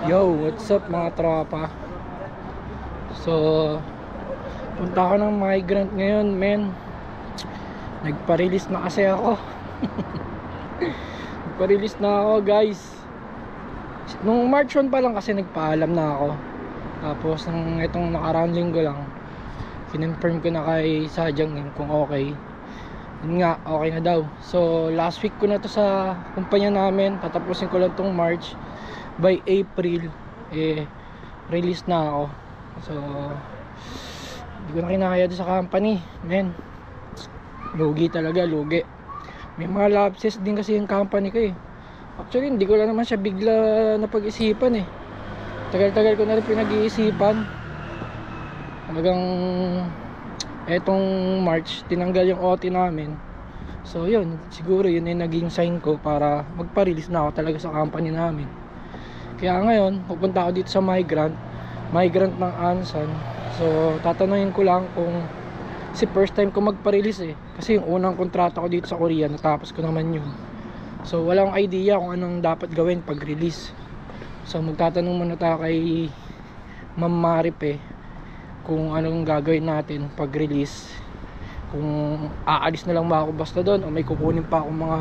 Yo, what's up mga tropa? So, punta ako ng migrant ngayon, men. Nagpa-release na kasi ako. Nagpa-release na ako, guys. Nung March 1 pa lang kasi nagpaalam na ako. Tapos, nung itong nakaraang linggo lang, kinonfirm ko na kay Sadyang kung okay. Yun nga, okay na daw. So, last week ko na to sa kumpanya namin. Tatapusin ko lang tong March. By April, release na ako. So, hindi ko na kinakaya doon sa company, men. Lugi talaga, lugi. May mga lapses din kasi yung company ko eh. Actually, hindi ko lang naman siya bigla napag-isipan eh. Tagal-tagal ko na rin pinag-iisipan. Talagang etong March, tinanggal yung OT namin. So yun, siguro yun ay naging sign ko para magpa-release na ako talaga sa company namin. Kaya ngayon, pupunta ako dito sa migrant ng Ansan. So, tatanungin ko lang kung kasi first time ko magpa-release eh. Kasi yung unang kontrata ko dito sa Korea, natapos ko naman yun. So, walang idea kung anong dapat gawin pag-release. So, magtatanong muna tayo kay Ma'am Maripe kung anong gagawin natin pag-release. Kung aalis na lang ba ako basta doon o may kukunin pa akong mga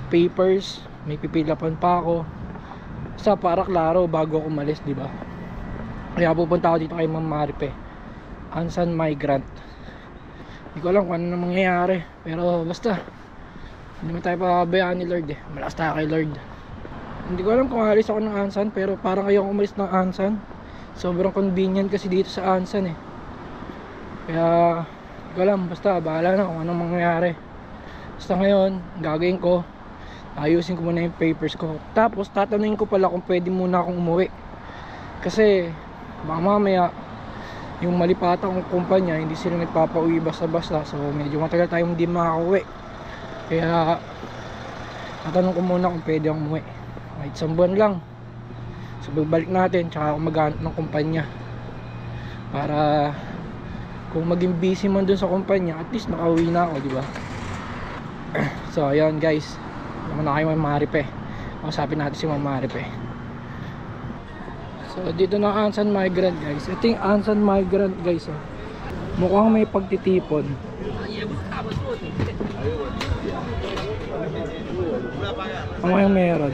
papers, may pipilapan pa ako. Sa para klaro bago ako umalis, di ba? Kaya pupunta ako dito kay Ma'am Maripe, Ansan Migrant. Hindi ko alam kung ano na mangyayari, pero basta hindi man tayo pababayaan ni Lord eh. Malakas tayo kay Lord. Hindi ko alam kung aalis ako ng Ansan, pero parang ayoko umalis ng Ansan. Sobrang convenient kasi dito sa Ansan eh. Kaya hindi ko alam, basta bahala na kung anong mangyayari. Basta ngayon, gagawin ko, ayusin ko muna yung papers ko. Tapos tatanungin ko pala kung pwede muna akong umuwi. Kasi baka mamaya yung malipatang kumpanya hindi sila nagpapauwi basta-basta. So medyo matagal tayong hindi makakauwi. Kaya tatanong ko muna kung pwede akong umuwi. Kahit isang buwan lang. So babalik natin, tsaka ako maghanap ng kumpanya. Para kung maging busy man dun sa kumpanya, at least nakauwi na ako, di ba? So ayun guys, naman na kayo Ma'am Maripe. Kausapin natin si Ma'am Maripe. So dito na Ansan Migrant guys. Ito yung Ansan Migrant guys oh. Mukhang may pagtitipon. Ano yung meron?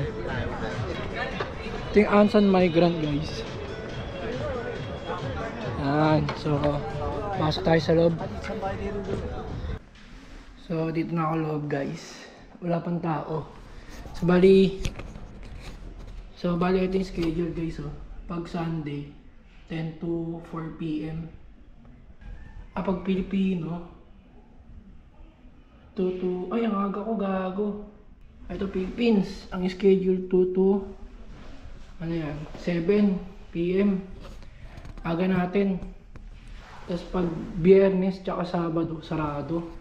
Ito yung Ansan Migrant guys. Yan. So pasok tayo sa loob. So dito na ako loob guys. Wala pang tao. So bali ito yung schedule guys oh. Pag Sunday 10 to 4 PM. Pag Pilipino 2 to ay ang aga ko gago. Ito Philippines, ang schedule 2 to ano yan 7 PM. Aga natin. Tapos pag Biyernes tsaka Sabado sarado.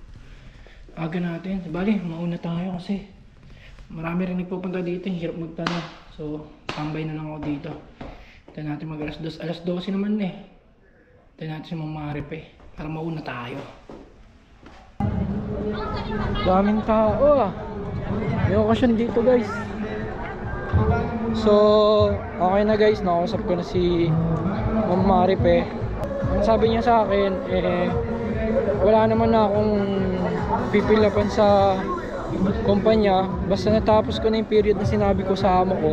Aga natin. Bali, mauna tayo kasi marami rin nagpupunta dito, hirap magtanong. So, tambay na lang ako dito. Tayo natin mag alas 12 naman eh. Tayo natin si Ma'am Maripe para mauna tayo. Daming tao ah. May okasyon dito guys. So, okay na guys, nakausap ko na si Ma'am Maripe. Ang sabi niya sa akin, wala naman na akong pipilapan sa kumpanya. Basta natapos ko na yung period na sinabi ko sa amo ko.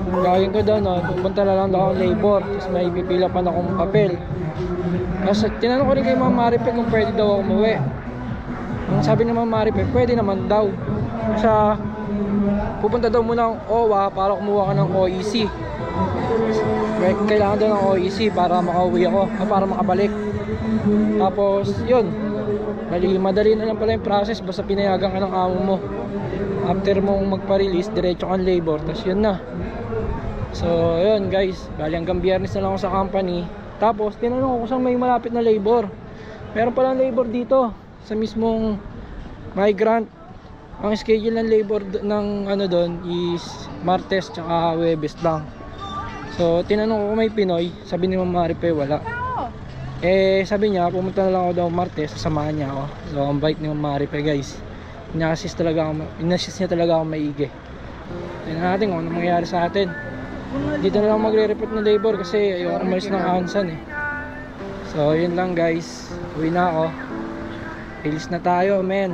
Gagawin ko doon, pupunta na lang daw akong labor. Tapos may pipilapan akong papel. Tapos tinanong ko rin kay Ma'am Maripe kung pwede daw ako umuwi. Ang sabi ni Ma'am Maripe, pwede naman daw. Kasi pupunta daw muna ang OWA para kumuha ka ng OEC. Kailangan daw ng OEC para makauwi ako, para makabalik. Tapos yun, madali na lang pala yung process. Basta pinayagan ka ng amo mo. After mong magpa-release, diretso kang labor. Tapos yun na. So yun guys, bali hanggang Biyernes na lang ako sa company. Tapos tinanong ko kung saan may malapit na labor. Meron palang labor dito sa mismong migrant. Ang schedule ng labor ng ano doon is Martes tsaka Huwebes lang. So tinanong ko kung may Pinoy. Sabi ni Ma'am Maripe wala. Sabi niya pumunta na lang ako daw Martes, sasamahan niya ako. So ang bait ni Ma'am Maripe guys. Inassist niya talaga ako maigi. Tingnan natin kung ano mangyayari sa atin. Dito na lang magre-report ng labor kasi ayoko umalis ng Ansan eh. So yun lang guys, uwi na ako. Release na tayo men.